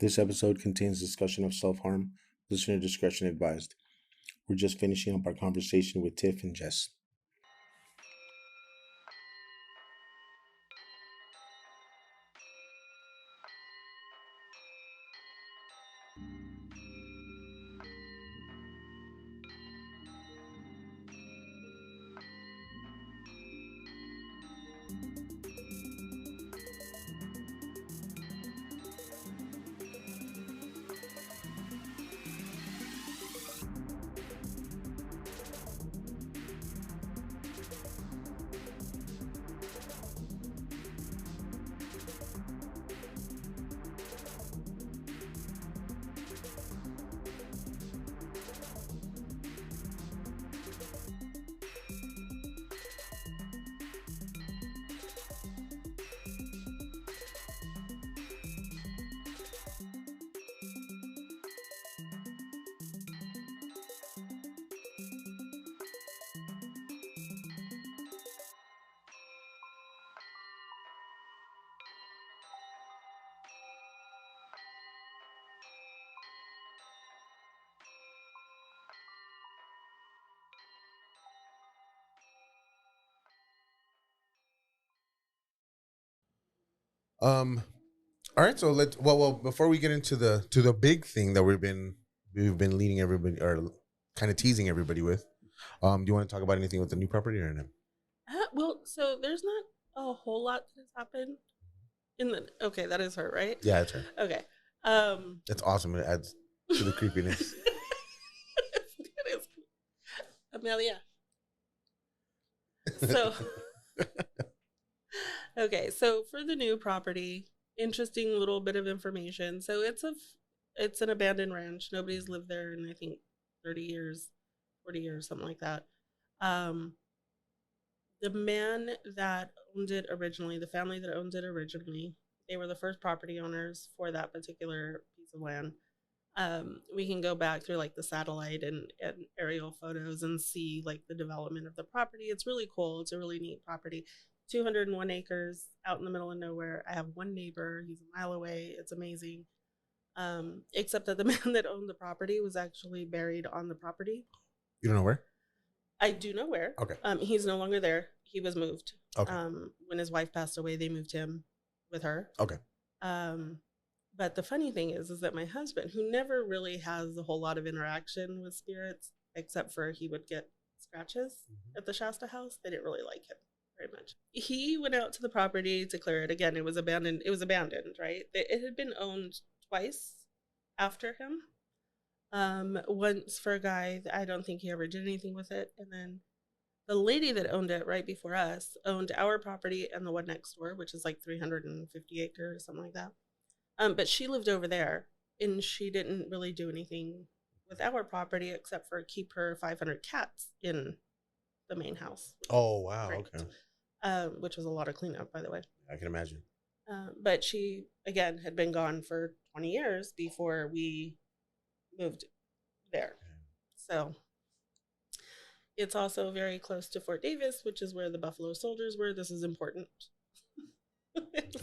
This episode contains discussion of self harm. Listener discretion advised. We're just finishing up our conversation with Tiff and Jess. Um. All right. So let's. Well. Before we get into the big thing that we've been leading everybody or kind of teasing everybody with. Do you want to talk about anything with the new property or no? So there's not a whole lot that has happened in the. Okay, that is her, right? Yeah, that's her. Okay. That's awesome. It adds to the creepiness. It is. Amelia. So, okay. So for the new property, interesting little bit of information. So it's an abandoned ranch. Nobody's lived there in I think 30 years, 40 years, something like that. Um, the man that owned it originally, the family that owned it originally, they were the first property owners for that particular piece of land. We can go back through like the satellite and aerial photos and see like the development of the property. It's really cool. It's a really neat property. 201 acres out in the middle of nowhere. I have one neighbor. He's a mile away. It's amazing. Except that the man that owned the property was actually buried on the property. You don't know where? I do know where. Okay. He's no longer there. He was moved. Okay. When his wife passed away, they moved him with her. Okay. Um, but the funny thing is that my husband, who never really has a whole lot of interaction with spirits, except for he would get scratches at the Shasta house, they didn't really like him very much. He went out to the property to clear it. Again, it was abandoned. It was abandoned, right? It had been owned twice after him. Once for a guy, I don't think he ever did anything with it, and then the lady that owned it right before us owned our property and the one next door, which is like 350 acres, something like that. But she lived over there, and she didn't really do anything with our property except for keep her 500 cats in the main house. Oh wow. Great. Okay. Which was a lot of cleanup, by the way. I can imagine. But she again had been gone for 20 years before we moved there. So it's also very close to Fort Davis, which is where the Buffalo Soldiers were. This is important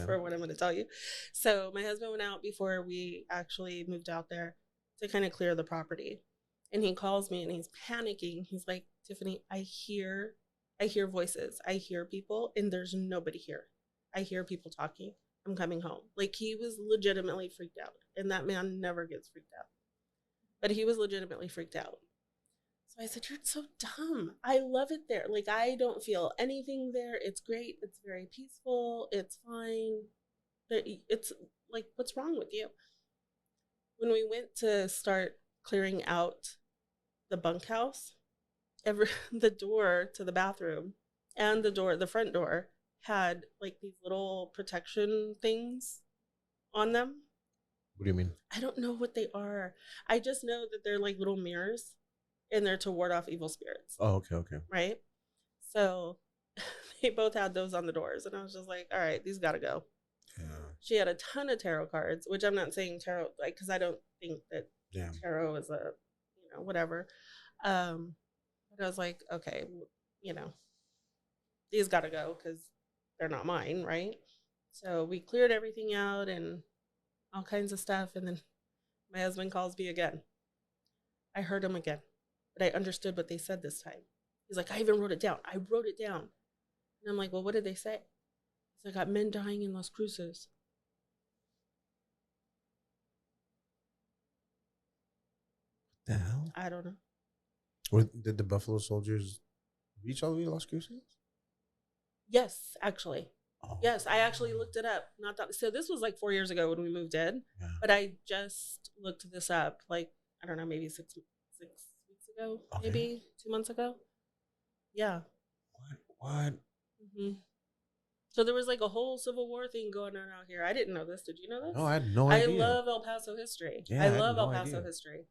for what I'm going to tell you. So my husband went out before we actually moved out there to kind of clear the property. And he calls me and he's panicking. He's like, Tiffany, I hear voices. I hear people and there's nobody here. I hear people talking. I'm coming home. Like he was legitimately freaked out. And that man never gets freaked out. But he was legitimately freaked out. So I said, you're so dumb. I love it there. Like, I don't feel anything there. It's great. It's very peaceful. It's fine. It's like, what's wrong with you? When we went to start clearing out the bunkhouse, the door to the bathroom and the front door had like these little protection things on them. What do you mean? I don't know what they are. I just know that they're like little mirrors and they're to ward off evil spirits. Oh, okay, okay. Right? So they both had those on the doors. And I was just like, all right, these got to go. Yeah. She had a ton of tarot cards, which I'm not saying tarot, like, because I don't think that tarot is a, whatever. But I was like, okay, these got to go because they're not mine, right? So we cleared everything out and all kinds of stuff. And then my husband calls me again. I heard him again, but I understood what they said this time. He's like, I even wrote it down. I wrote it down. And I'm like, well, what did they say? He's like, I got men dying in Las Cruces. The hell? I don't know. Did the Buffalo Soldiers reach all the way to Las Cruces? Yes, actually. Oh. Yes, I actually looked it up. Not that. So this was like 4 years ago when we moved in, Yeah. but I just looked this up. Like, I don't know, maybe six weeks ago, Okay. maybe 2 months ago. Yeah. What? hmm So there was like a whole Civil War thing going on out here. I didn't know this. Did you know this? No, I had no I idea. love El Paso history. Yeah, I I had love no El Paso idea. history.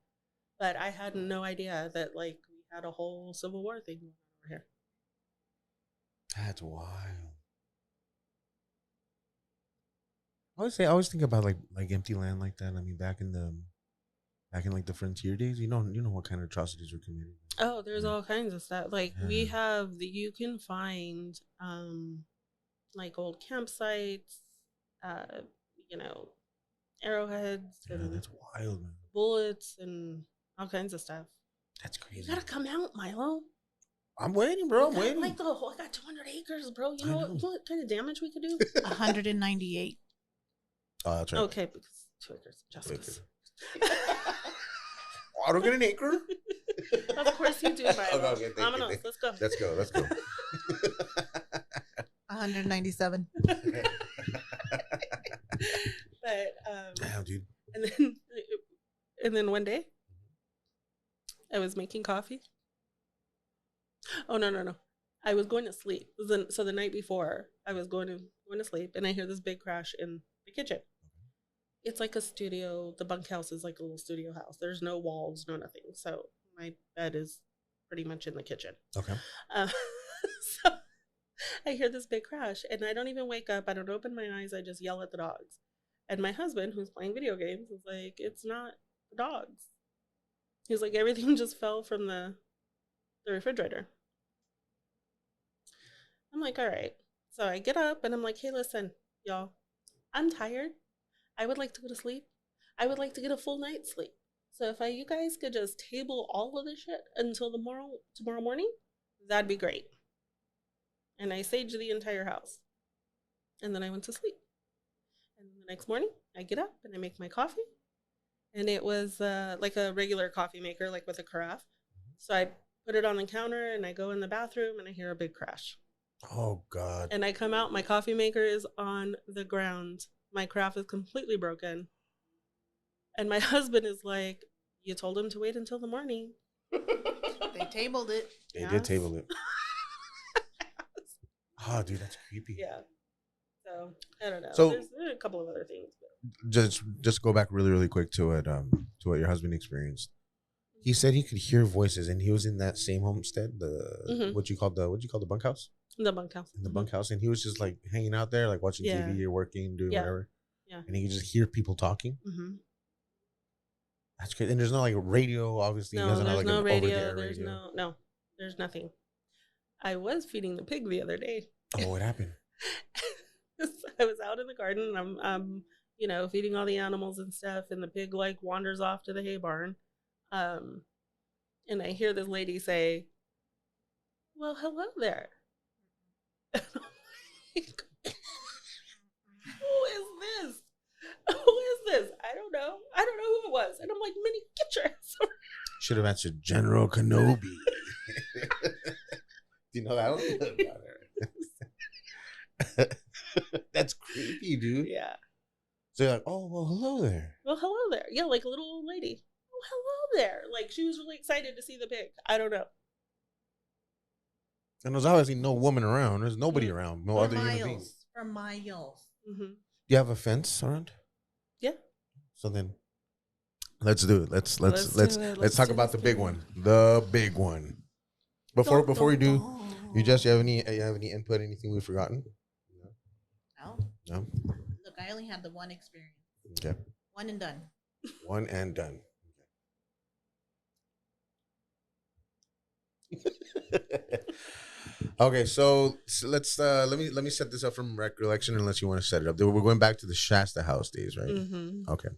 But I had no idea that like we had a whole Civil War thing going on over here. That's wild. I always think about like empty land like that. I mean, back in like the frontier days, you know what kind of atrocities were committed. Oh, there's Yeah. all kinds of stuff. Like we Yeah. you can find like old campsites, uh, you know, arrowheads Yeah, and that's wild, man. bullets and all kinds of stuff. That's You crazy. gotta come out, Milo. I'm waiting, bro. I'm I got, waiting. like I got 200 acres, bro. You I know, know. what kind of damage we could do? 198. Oh, that's right. Okay, because 2 acres, justice. Oh, I don't get an acre. Of course you do, Milo. Okay, thank you, Vámonos, thank- let's go. Let's go. Let's go. 197. But Damn, dude. and then one day I was making coffee. Oh no. I was going to sleep. So the night before I was going to sleep and I hear this big crash in the kitchen. It's like a studio. The bunkhouse is like a little studio house. There's no walls, no nothing. So my bed is pretty much in the kitchen. Okay. So I hear this big crash and I don't even wake up. I don't open my eyes. I just yell at the dogs. And my husband, who's playing video games, is like, it's not the dogs. He's like, everything just fell from the refrigerator. I'm like, all right. So I get up and I'm like, hey, listen, y'all, I'm tired. I would like to go to sleep. I would like to get a full night's sleep. So if you guys could just table all of this shit until tomorrow morning, that'd be great. And I saged the entire house. And then I went to sleep. And the next morning, I get up and I make my coffee. And it was like a regular coffee maker, like with a carafe. So I put it on the counter and I go in the bathroom and I hear a big crash. Oh God. And I come out, my coffee maker is on the ground. My carafe is completely broken. And my husband is like, you told him to wait until the morning. They tabled it. They Yes. did table it. Oh, dude, that's creepy. Yeah. So I don't know. So- There's a couple of other things. But Just go back really quick to what your husband experienced. He said he could hear voices, and he was in that same homestead, Mhm. what you call the bunkhouse, the bunkhouse. in the bunkhouse, and he was just like hanging out there, like watching Yeah. TV or working, doing Yeah. whatever. Yeah. And he could just hear people talking. Mm-hmm. That's great. And there's no like radio, obviously. He No, doesn't have there's like no an radio. over-the-air There's radio. there's nothing. I was feeding the pig the other day. Oh, what happened? I was out in the garden and I'm feeding all the animals and stuff, and the pig like wanders off to the hay barn. And I hear this lady say, well, hello there. And I'm like, who is this? Who is this? I don't know. I don't know who it was. And I'm like, Minnie, get your ass over Should have answered General Kenobi. Do you know that one? That's creepy, dude. here. Yeah. So you're like, oh, well, hello there. Well, hello there. Yeah, like a little old lady. Oh, hello there. Like she was really excited to see the pig. I don't know. And there's obviously no woman around. There's nobody Mm. around. No For other human beings. miles. For miles. Mm-hmm. Do you have a fence around? Yeah. So then, let's do it. Let's do it. let's talk do about the this, big baby. one. The big one. Before we do, you have any input? Anything we've forgotten? No. No. Look, I only had the one experience. Okay. One and done. One and done. Okay, so let's let me set this up from recollection, unless you want to set it up. We're going back to the Shasta House days, right? Mm-hmm. Okay.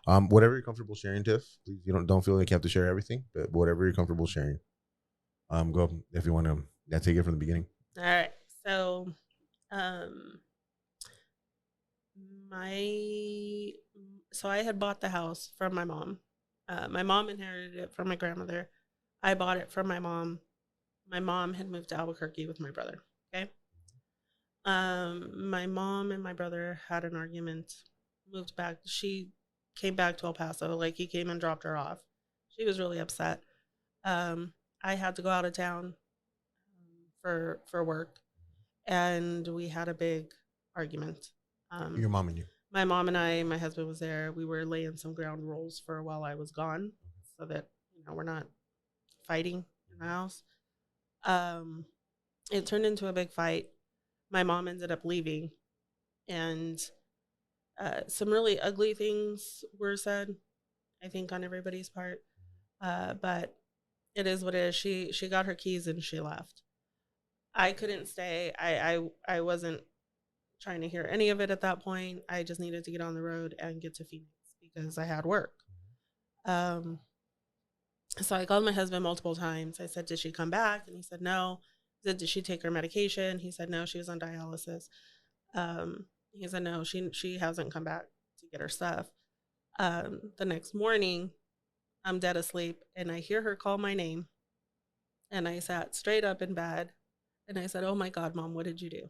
Whatever you're comfortable sharing, Tiff. Please, you don't feel like you have to share everything, but whatever you're comfortable sharing. Go if you want to. Yeah, take it from the beginning. All right. So, um, my so I had bought the house from my mom. My mom inherited it from my grandmother. I bought it from my mom. My mom had moved to Albuquerque with my brother. Okay. My mom and my brother had an argument. Moved back. She came back to El Paso. Like he came and dropped her off. She was really upset. I had to go out of town for work, and we had a big argument. Your mom and you. My mom and I, my husband was there. We were laying some ground rules for while I was gone, so that we're not fighting in the house. It turned into a big fight. My mom ended up leaving, and some really ugly things were said, I think, on everybody's part. But it is what it is. She got her keys and she left. I couldn't stay. I wasn't trying to hear any of it at that point. I just needed to get on the road and get to Phoenix because I had work. So I called my husband multiple times. I said, "Did she come back?" And he said, "No." I said, "Did she take her medication?" He said, "No, she was on dialysis." He said, "No, she hasn't come back to get her stuff." The next morning, I'm dead asleep, and I hear her call my name, and I sat straight up in bed, and I said, "Oh my God, Mom, what did you do?"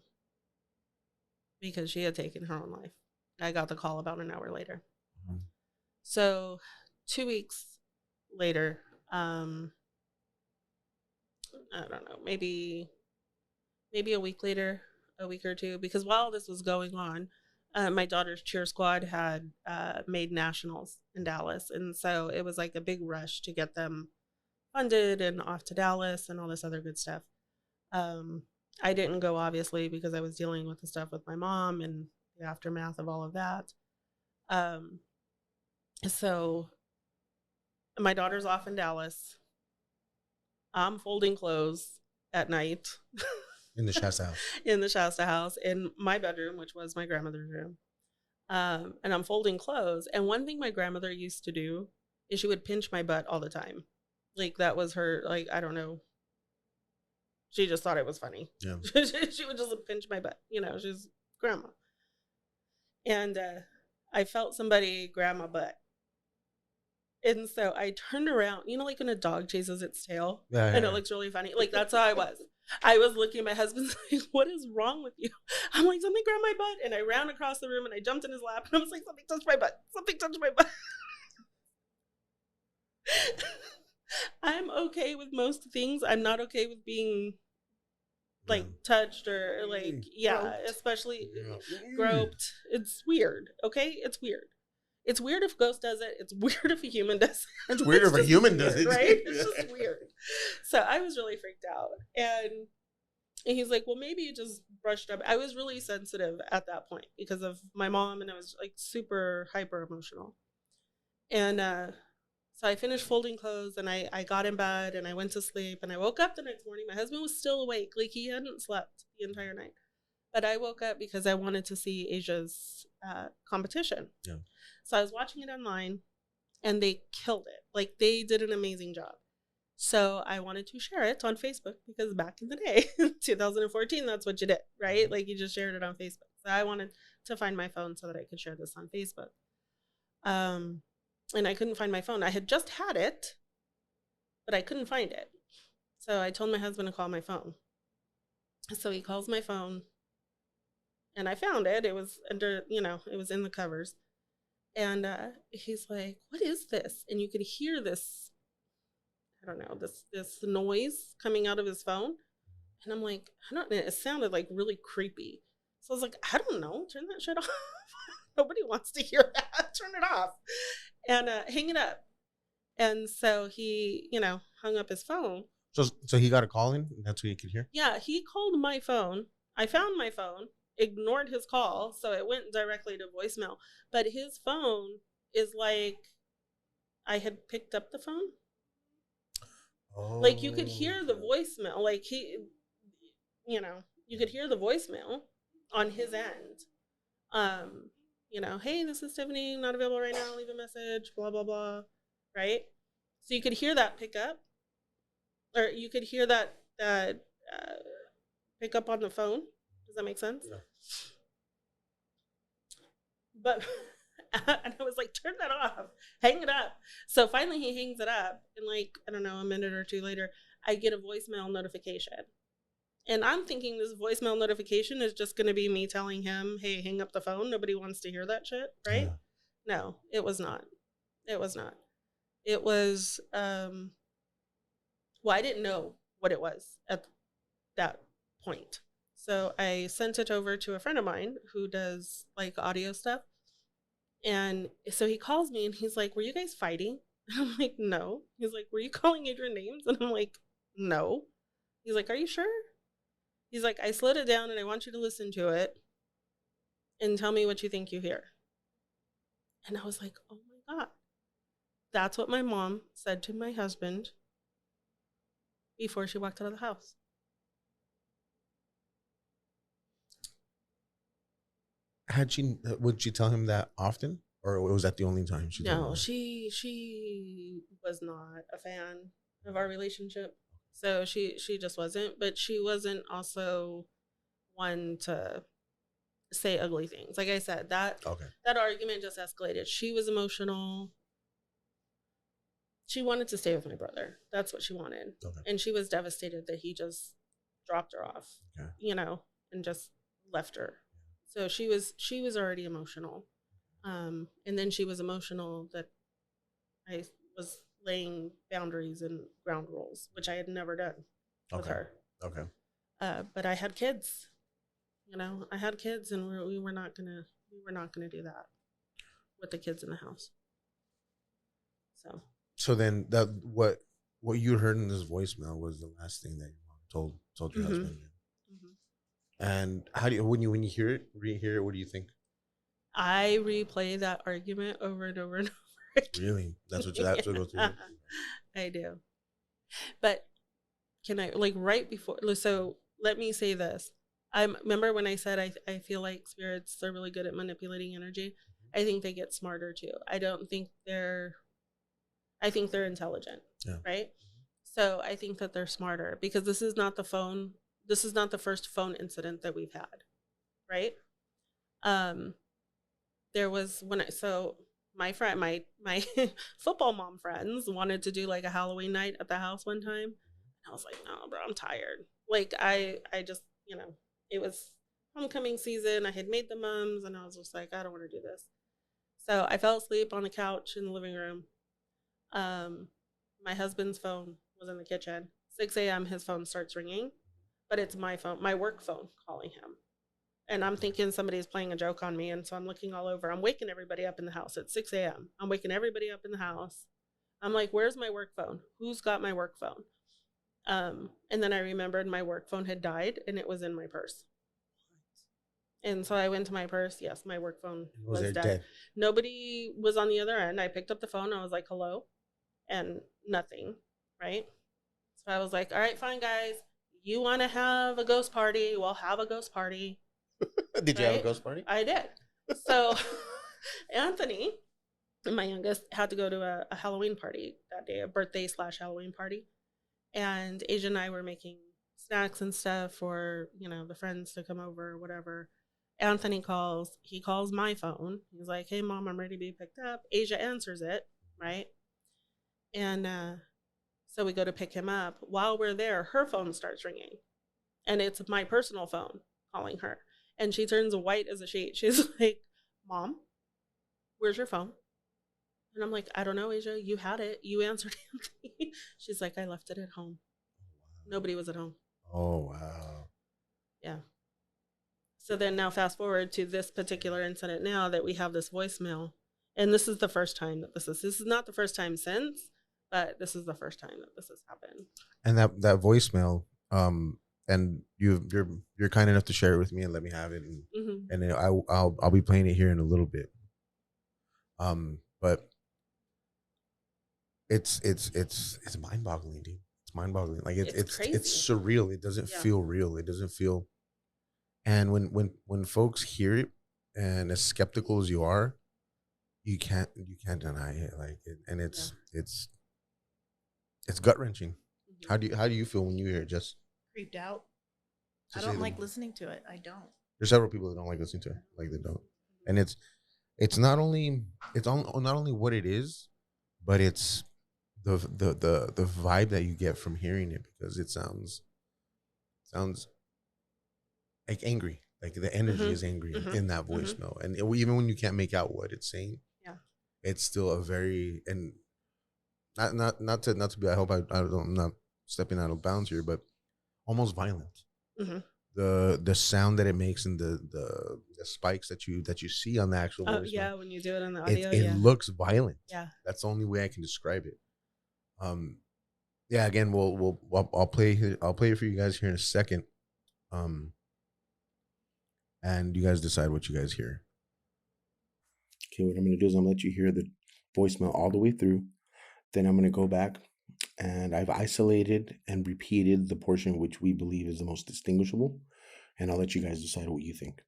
Because she had taken her own life. I got the call about an hour later. Mm-hmm. So 2 weeks later, I don't know, maybe a week later, a week or two, because while this was going on, my daughter's cheer squad had made nationals in Dallas. And so it was like a big rush to get them funded and off to Dallas and all this other good stuff. I didn't go, obviously, because I was dealing with the stuff with my mom and the aftermath of all of that. So my daughter's off in Dallas. I'm folding clothes at night. In the Shasta house. In the Shasta house, in my bedroom, which was my grandmother's room. And I'm folding clothes. And one thing my grandmother used to do is she would pinch my butt all the time. Like, that was her, like, I don't know. She just thought it was funny. Yeah. She would just pinch my butt. She's grandma. And I felt somebody grab my butt. And so I turned around, like when a dog chases its tail, and it looks really funny. Like, that's how I was. I was looking at my husband's like, "What is wrong with you?" I'm like, "Something grabbed my butt." And I ran across the room and I jumped in his lap and I was like, "Something touched my butt. Something touched my butt." I'm okay with most things. I'm not okay with being like touched or like, groped. Especially groped. It's weird. Okay. It's weird. It's weird if a ghost does it. It's weird if a human does it. It's weird if a human does it. Right? It's just weird. So I was really freaked out. And he's like, "Well, maybe you just brushed up." I was really sensitive at that point because of my mom, and I was like super hyper emotional. And so I finished folding clothes, and I got in bed and I went to sleep, and I woke up the next morning. My husband was still awake. Like, he hadn't slept the entire night. But I woke up because I wanted to see Asia's competition. Yeah. So I was watching it online, and they killed it. Like, they did an amazing job. So I wanted to share it on Facebook because back in the day, 2014, that's what you did, right? Like, you just shared it on Facebook. So I wanted to find my phone so that I could share this on Facebook. And I couldn't find my phone. I had just had it, but I couldn't find it. So I told my husband to call my phone. So he calls my phone, and I found it. It was under, it was in the covers. And he's like, "What is this?" And you could hear this, I don't know, this noise coming out of his phone. And I'm like, it sounded like really creepy. So I was like, "I don't know, turn that shit off." Nobody wants to hear that. Turn it off. And hang it up. And so he, hung up his phone. So he got a call in? That's what he could hear? Yeah, he called my phone. I found my phone, ignored his call, so it went directly to voicemail. But his phone is like, I had picked up the phone. Oh. Like, you could hear the voicemail. Like, you know, you could hear the voicemail on his end. You know, hey, this is Tiffany, not available right now, leave a message, blah, blah, blah. Right? So you could hear that pick up, or you could hear that pick up on the phone. Does that make sense? Yeah. But and I was like, turn that off, hang it up. So finally he hangs it up, and like, I don't know, a minute or two later, I get a voicemail notification. And I'm thinking this voicemail notification is just going to be me telling him, hey, hang up the phone. Nobody wants to hear that shit, right? Yeah. No, it was not. It was not. It was, well, I didn't know what it was at that point. So I sent it over to a friend of mine who does like audio stuff. And so he calls me and he's like, were you guys fighting? And I'm like, no. He's like, were you calling Adrian names? And I'm like, no. He's like, are you sure? He's like, I slowed it down and I want you to listen to it and tell me what you think you hear. And I was like, oh my God. That's what my mom said to my husband before she walked out of the house. Would she tell him that often? Or was that the only time she told him? No, she was not a fan of our relationship. So she just wasn't, but she wasn't also one to say ugly things. Like I said, that argument just escalated. She was emotional. She wanted to stay with my brother. That's what she wanted. Okay. And she was devastated that he just dropped her off, you know, and just left her. So she was already emotional. And then she was emotional that I was laying boundaries and ground rules, which I had never done with her. Okay. But I had kids, you know, and we were not gonna do that with the kids in the house. So then that what you heard in this voicemail was the last thing that your mom told your husband. Mm-hmm. And how do you when you rehear it, what do you think? I replay that argument over and over and over. Really? That's what you have to go through? I do. But can I, like, right before, so let me say this. I remember when I said I feel like spirits are really good at manipulating energy. I think they get smarter too. I think they're intelligent, right? So I think that they're smarter because this is not the first phone incident that we've had, right? There was my friend, my football mom friends wanted to do like a Halloween night at the house one time. I was like, no, bro, I'm tired. Like I just, you know, it was homecoming season. I had made the mums and I was just like, I don't want to do this. So I fell asleep on the couch in the living room. My husband's phone was in the kitchen. 6 a.m. his phone starts ringing, but it's my phone, my work phone calling him. And I'm thinking somebody's playing a joke on me. And so I'm looking all over. I'm waking everybody up in the house at 6 a.m. I'm waking everybody up in the house. I'm like, where's my work phone? Who's got my work phone? And then I remembered my work phone had died and it was in my purse. And so I went to my purse. Yes, my work phone was dead. Nobody was on the other end. I picked up the phone. I was like, hello, and nothing, right? So I was like, all right, fine, guys. You want to have a ghost party? We'll have a ghost party. Did you have a ghost party? I did. So Anthony, my youngest, had to go to a Halloween party that day, a birthday / Halloween party. And Asia and I were making snacks and stuff for, you know, the friends to come over or whatever. Anthony calls. He calls my phone. He's like, hey, Mom, I'm ready to be picked up. Asia answers it, right? And so we go to pick him up. While we're there, her phone starts ringing. And it's my personal phone calling her. And she turns white as a sheet. She's like, Mom, where's your phone? And I'm like, I don't know, Asia. You had it. You answered Anthony. She's like, I left it at home. Nobody was at home. Oh, wow. Yeah. So then now fast forward to this particular incident now that we have this voicemail. And this is the first time that this is not the first time since, but this is the first time that this has happened. And that voicemail, and you're kind enough to share it with me and let me have it, and then I'll be playing it here in a little bit. But it's mind-boggling, dude. It's mind-boggling. Like it's crazy. it's surreal. It doesn't feel real. It doesn't feel. And when folks hear it, and as skeptical as you are, you can't deny it. Like and it's gut wrenching. Mm-hmm. How do you feel when you hear it? Just creeped out. I don't like listening to it. I don't. There's several people that don't like listening to it. Like they don't, and it's not only what it is, but it's the vibe that you get from hearing it, because it sounds like angry. Like the energy is angry in that voicemail, and even when you can't make out what it's saying, it's still a very, and not to be. I hope I'm not stepping out of bounds here, but almost violent. The sound that it makes, and the spikes that you see on the actual voice. When you do it on the audio, it looks violent. Yeah, that's the only way I can describe it. Again, I'll play it for you guys here in a second. And you guys decide what you guys hear. Okay, what I'm gonna do is I'm gonna let you hear the voicemail all the way through. Then I'm gonna go back, and I've isolated and repeated the portion which we believe is the most distinguishable, and I'll let you guys decide what you think.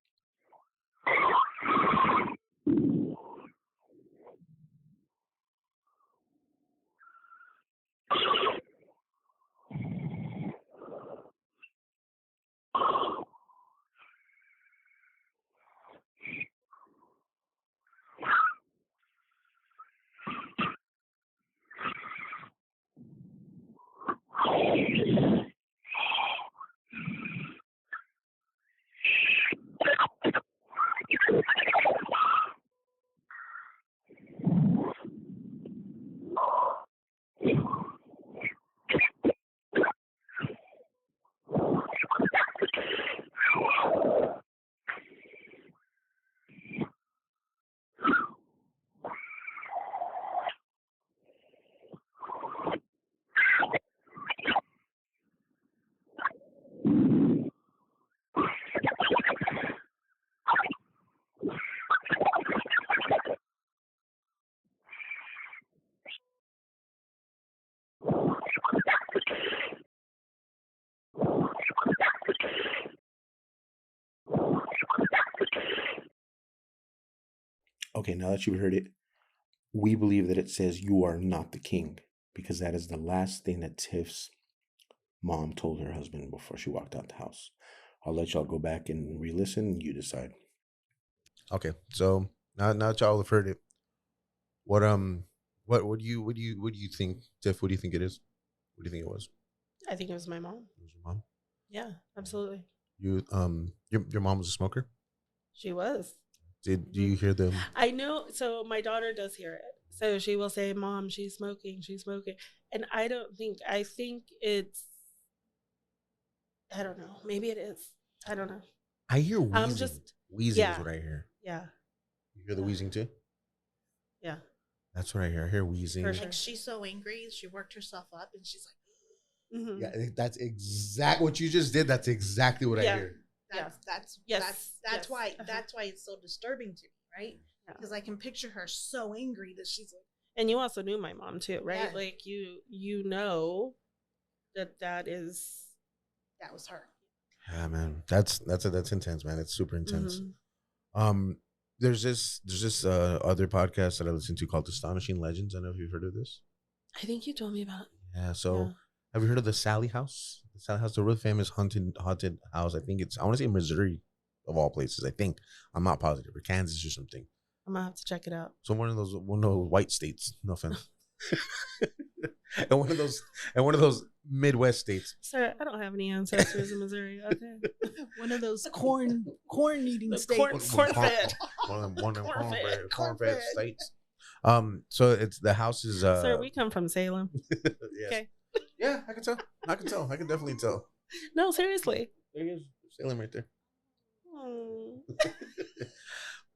Okay, now that you've heard it, we believe that it says you are not the king, because that is the last thing that Tiff's mom told her husband before she walked out the house. I'll let y'all go back and re-listen, and you decide. Okay, so now that y'all have heard it, what do you think, Tiff? What do you think it is? What do you think it was? I think it was my mom. It was your mom? Yeah, absolutely. You your mom was a smoker? She was. Do you hear them? I know. So my daughter does hear it. So she will say, "Mom, she's smoking. She's smoking." And I think it's, I don't know. Maybe it is. I don't know. I hear wheezing. Wheezing is what I hear. Yeah. You hear the wheezing too? Yeah. That's what I hear. I hear wheezing. Sure. Like she's so angry, she worked herself up, and she's like, yeah, that's exactly what you just did. That's exactly what I hear. That's why it's so disturbing to me, right? Because I can picture her so angry that she's like. And you also knew my mom too, right? Yeah. Like you know that was her. Yeah, man, that's intense, man. It's super intense. There's this other podcast that I listen to called Astonishing Legends. I don't know if you've heard of this. I think you told me about. Yeah. So have you heard of the Sallie House? The Sallie House, the real famous haunted house. I want to say Missouri, of all places. I think, I'm not positive, or Kansas or something. I'm gonna have to check it out. So one of those white states. No offense. and one of those Midwest states. Sir, I don't have any ancestors in Missouri. Okay. One of those corn eating states. Corn fed. One of them corn fed states. So it's the house is. Sir, we come from Salem. Yes. Okay. Yeah, I can tell. I can definitely tell. No, seriously. There he is, Salem right there. Oh.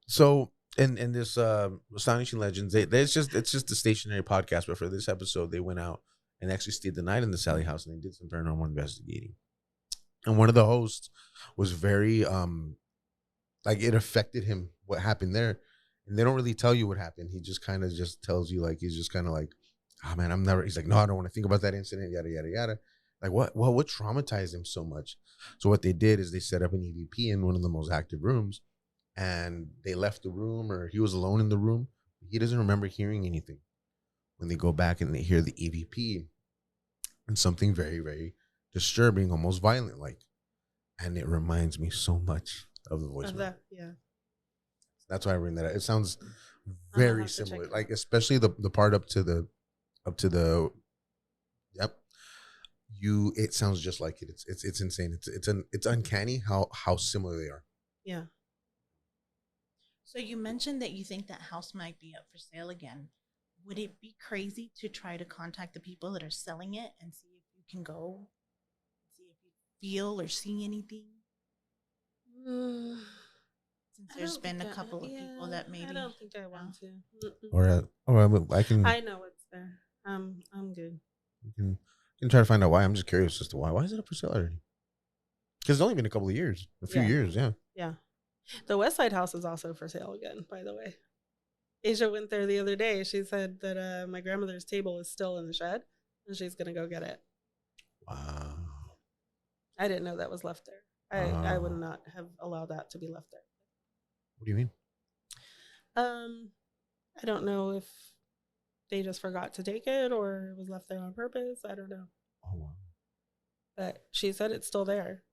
So in this Astonishing Legends, it's just a stationary podcast, but for this episode, they went out and actually stayed the night in the Sallie House, and they did some paranormal investigating. And one of the hosts was very like, it affected him what happened there, and they don't really tell you what happened. He just kind of just tells you, like, he's just kind of like, oh man, I'm never. He's like, no, I don't want to think about that incident. Yada yada yada. Like what traumatized him so much? So what they did is they set up an EVP in one of the most active rooms, and they left the room, or he was alone in the room. He doesn't remember hearing anything. When they go back and they hear the EVP, and something very very disturbing, almost violent, like, and it reminds me so much of the voicemail. Of that, yeah. That's why I bring that up. It sounds very similar, like especially the part up to the yep. It sounds just like it. It's insane. It's uncanny how similar they are. Yeah. So you mentioned that you think that house might be up for sale again. Would it be crazy to try to contact the people that are selling it and see if you can go, see if you feel or see anything? Since there's been a couple of people that maybe. I don't think I want to. Or I can. I know it's there. I'm good. You can try to find out why. I'm just curious as to why. Why is it up for sale already? Because it's only been a couple of years, a few years, yeah. Yeah. The West Side house is also for sale again, by the way. Asia went there the other day. She said that my grandmother's table is still in the shed, and she's gonna go get it. Wow. I didn't know that was left there. I would not have allowed that to be left there. What do you mean? I don't know if they just forgot to take it or it was left there on purpose. I don't know. Oh wow. But she said it's still there.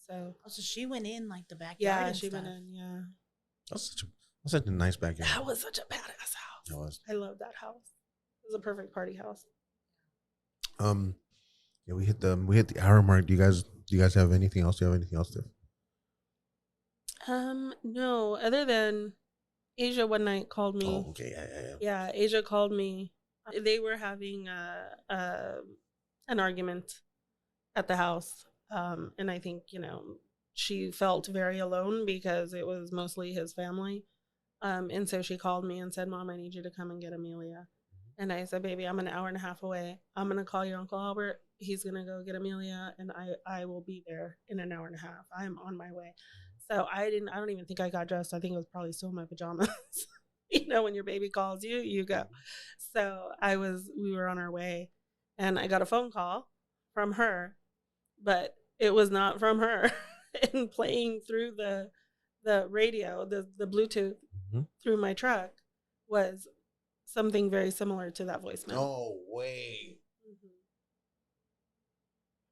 So she went in like the backyard. Yeah, she went in. Yeah. That's such a nice backyard. That was such a badass house. It was. I love that house. It was a perfect party house. Yeah, we hit the hour mark. Do you guys have anything else? Do you have anything else to? No, other than Asia one night called me. Oh, okay, yeah. Yeah, Asia called me. They were having an argument at the house. And I think, she felt very alone because it was mostly his family. And so she called me and said, Mom, I need you to come and get Amelia. And I said, baby, I'm an hour and a half away. I'm going to call your Uncle Albert. He's going to go get Amelia. And I will be there in an hour and a half. I'm on my way. So I don't even think I got dressed. I think it was probably still in my pajamas. When your baby calls you, you go. So we were on our way and I got a phone call from her, but it was not from her. And playing through the radio, the Bluetooth through my truck was something very similar to that voicemail. No way. Mm-hmm.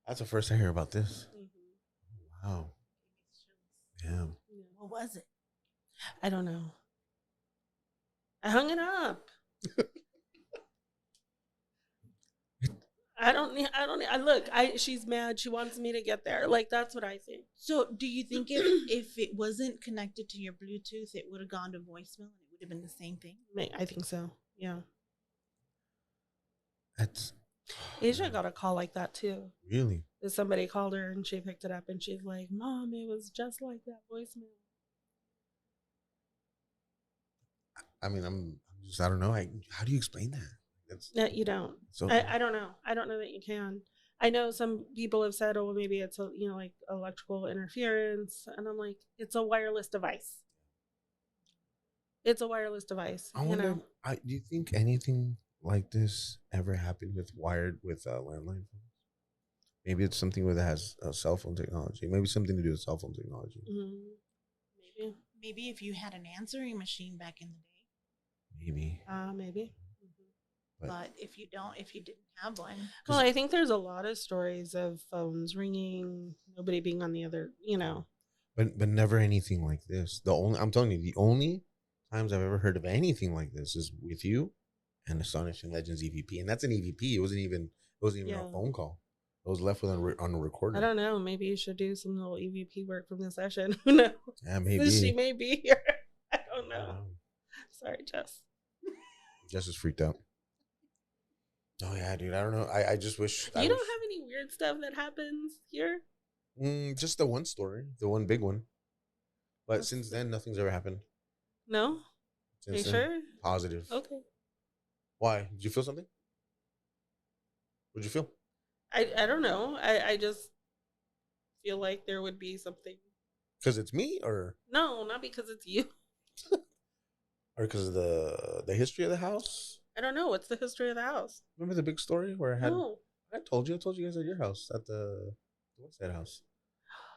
That's the first I hear about this. Mm-hmm. Wow. Yeah. What was it? I don't know. I hung it up. She's mad. She wants me to get there. Like, that's what I think. So do you think if it wasn't connected to your Bluetooth, it would have gone to voicemail and it would have been the same thing? I think so. Yeah. That's Asia got a call like that too. Really? Somebody called her and she picked it up and she's like, Mom, it was just like that voicemail. I mean, I don't know. How do you explain that? No, you don't. So I don't know. I don't know that you can. I know some people have said, oh, well, maybe it's like electrical interference. And I'm like, it's a wireless device. It's a wireless device. I wonder, do you think anything like this ever happened with landline phones? Maybe it's something that has cell phone technology. Maybe something to do with cell phone technology. Mm-hmm. Maybe if you had an answering machine back in the day. Maybe. Maybe. But if you didn't have one. Well, I think there's a lot of stories of phones ringing, nobody being on the other, But never anything like this. I'm telling you, the only times I've ever heard of anything like this is with you and Astonishing Legends EVP. And that's an EVP. It wasn't even a phone call. It was left with on a recorder. I don't know. Maybe you should do some little EVP work from the session. Who knows? Yeah, maybe. She may be here. I don't know. Sorry, Jess. Jess is freaked out. Oh yeah, dude. I don't know. I just wish. You don't have any weird stuff that happens here? Just the one story, the one big one. But since then, nothing's ever happened. No? Are you sure? Positive. Okay. Why? Did you feel something? What did you feel? I don't know. I just feel like there would be something. Because it's me, or? No, not because it's you. Or because of the history of the house? I don't know. What's the history of the house? Remember the big story where I had? No. I told you guys at your house at the what's that house?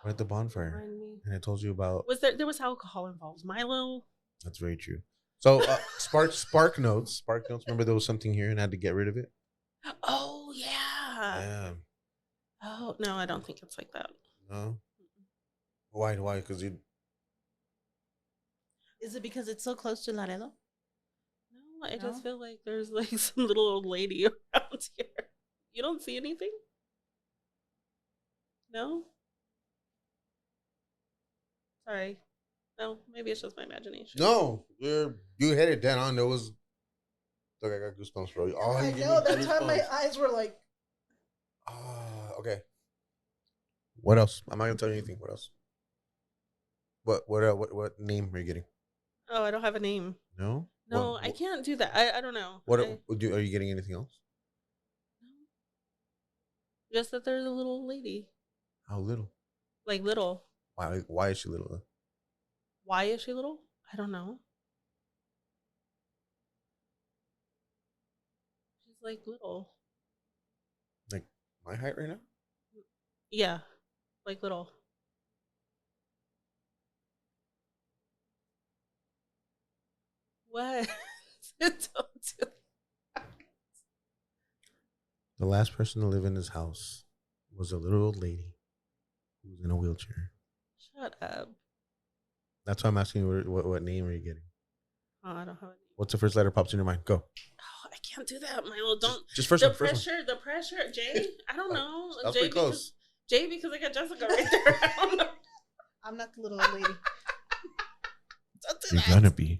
We're at the bonfire, and I told you about. There was alcohol involved? Milo. That's very true. So spark notes. Remember there was something here and I had to get rid of it. Oh yeah. Yeah. Oh no, I don't think it's like that. No. Why? Because you. Is it because it's so close to Laredo? No, I just feel like there's like some little old lady around here. You don't see anything? No? Sorry. No, maybe it's just my imagination. No, you hit it dead on. There was. Look, I got goosebumps, bro. Oh, I know. That's why my eyes were like. Okay. What else? I'm not gonna tell you anything. What else? What name are you getting? Oh, I don't have a name. No. No, I can't do that. I don't know. Are you getting anything else? No. Just that there's a little lady. How little? Like little. Why is she little? Why is she little? I don't know. She's like little. Like my height right now? Yeah. Like little. What? Don't do that. The last person to live in this house was a little old lady who was in a wheelchair. Shut up. That's why I'm asking you what name are you getting? Oh, I don't have a name. What's the first letter pops in your mind? Go. Oh, I can't do that, Milo. Don't. Just first the one. The pressure. Jay? I don't know. That's Jay pretty close. Jay, because I got Jessica right there. I don't know. I'm not the little old lady. You're gonna be.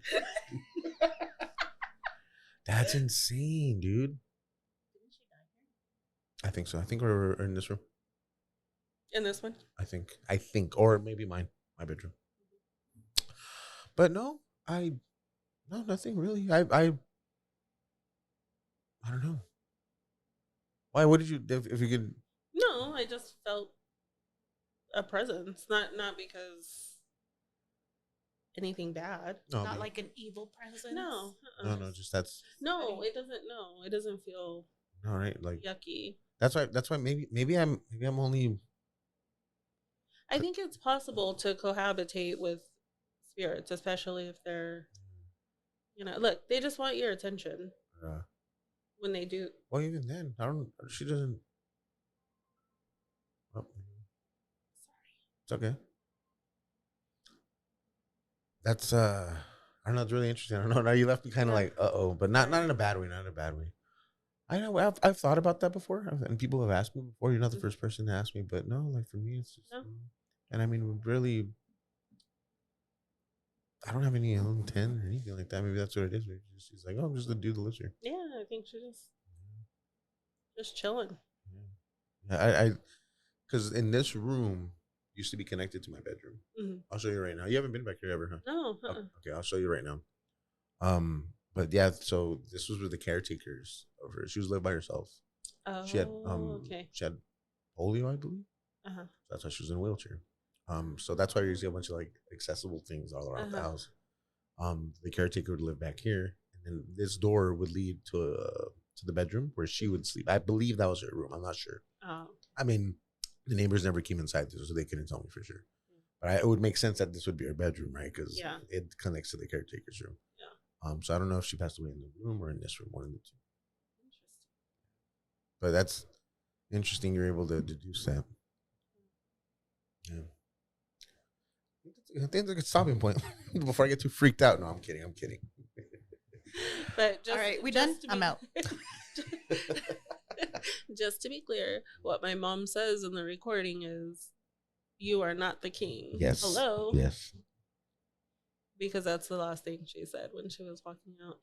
That's insane, dude. Didn't she die here? I think so. I think we're in this room. In this one? I think. Or maybe my bedroom. But no, nothing really. I don't know. Why? What did you? If you could. No, I just felt a presence. Not because anything bad. No, not like an evil presence. No. No. Just that's. No, it doesn't. No, it doesn't feel. All right, like yucky. That's why. Maybe I'm only. I think it's possible to cohabitate with spirits, especially if they're, look, they just want your attention. When they do. Well, even then, she doesn't. Oh, sorry. It's okay. That's I don't know. It's really interesting. I don't know. Now you left me kind of like but not in a bad way. Not in a bad way. I know. I've thought about that before, and people have asked me before. You're not the first person to ask me, but no, like for me, it's just. No. And I mean, really, I don't have any intent or anything like that. Maybe that's what it is. Maybe she's like, oh, I'm just the dude that lives here. Yeah, I think she's just chilling. Yeah, because in this room used to be connected to my bedroom. Mm-hmm. I'll show you right now. You haven't been back here ever, huh? No. Okay, I'll show you right now. But yeah, so this was with the caretakers of her. She was living by herself. Oh, she had okay. She had polio, I believe. Uh-huh. That's why she was in a wheelchair. So that's why you see a bunch of like accessible things all around the house. The caretaker would live back here, and then this door would lead to the bedroom where she would sleep. I believe that was her room. I'm not sure. Oh. I mean, the neighbors never came inside this, so they couldn't tell me for sure. But it would make sense that this would be her bedroom, right? Because it connects to the caretaker's room. Yeah. So I don't know if she passed away in the room or in this room, one of the two. Interesting. But that's interesting. You're able to deduce that. Yeah. I think that's a good stopping point before I get too freaked out. No, I'm kidding. But all right, we done? I'm out. Just to be clear, what my mom says in the recording is, "You are not the king." Yes. Hello. Yes. Because that's the last thing she said when she was walking out,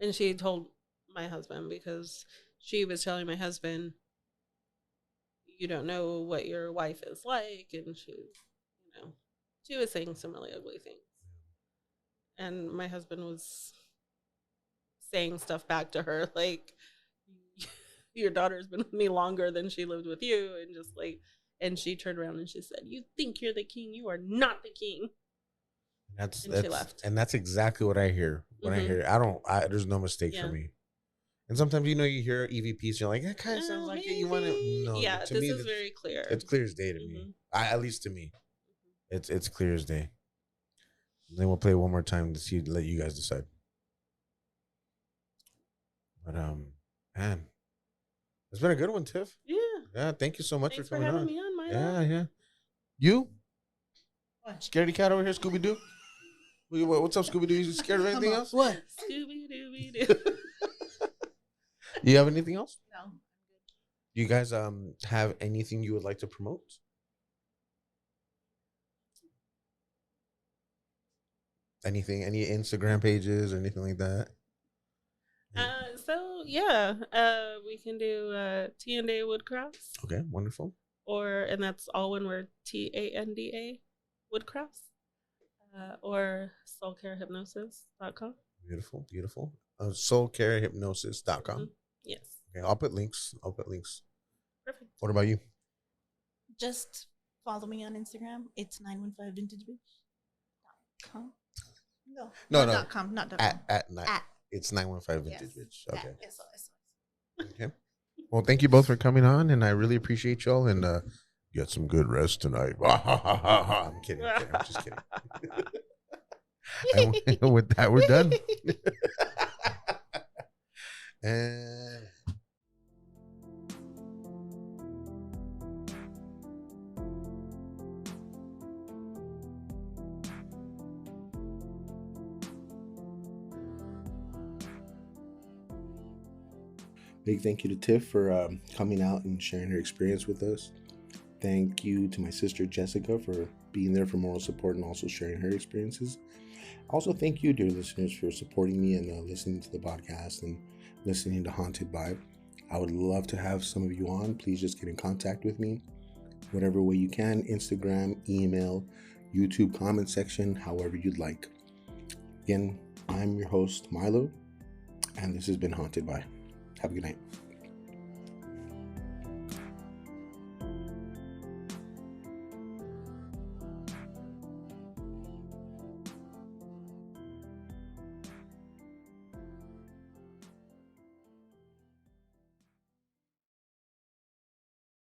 and she told my husband because she was telling my husband, "You don't know what your wife is like," and she was saying some really ugly things. And my husband was saying stuff back to her like, your daughter's been with me longer than she lived with you. And just like, and she turned around and she said, "You think you're the king. You are not the king." She left. And that's exactly what I hear. When I hear it, there's no mistake for me. And sometimes, you know, you hear EVPs, you're like, that kind of sounds like it. You want to, no, yeah, to this me, is very clear. It's clear as day to me. At least to me. It's clear as day. Then we'll play it one more time to see, let you guys decide. But, man, it's been a good one, Tiff. Yeah. Yeah, thank you so much Thanks for coming having on. me on, Milo. Yeah, yeah. You? What? Scaredy cat over here, Scooby Doo? What's up, Scooby Doo? You scared of anything else? What? Scooby Dooby Doo. You have anything else? No. You guys have anything you would like to promote? Anything? Any Instagram pages or anything like that? So yeah, we can do Tanda Woodcrafts. Okay, wonderful. And that's all one word, TANDA Woodcrafts. Or soulcarehypnosis.com. Beautiful, beautiful. Soulcarehypnosis.com. Mm-hmm. Yes. Okay, I'll put links. Perfect. What about you? Just follow me on Instagram. It's 915vintagebeach.com. No. .com, not .com. At night. It's 915 Vintage Bitch. Okay. Yes. Okay. Well, thank you both for coming on, and I really appreciate y'all. And get some good rest tonight. I'm kidding. I'm just kidding. And with that, we're done. And big thank you to Tiff for coming out and sharing her experience with us. Thank you to my sister Jessica for being there for moral support and also sharing her experiences. Also, thank you, dear listeners, for supporting me and listening to the podcast and listening to Haunted by. I would love to have some of you on. Please just get in contact with me, whatever way you can. Instagram, email, YouTube comment section, however you'd like. Again, I'm your host, Milo, and this has been Haunted by. Have a good night.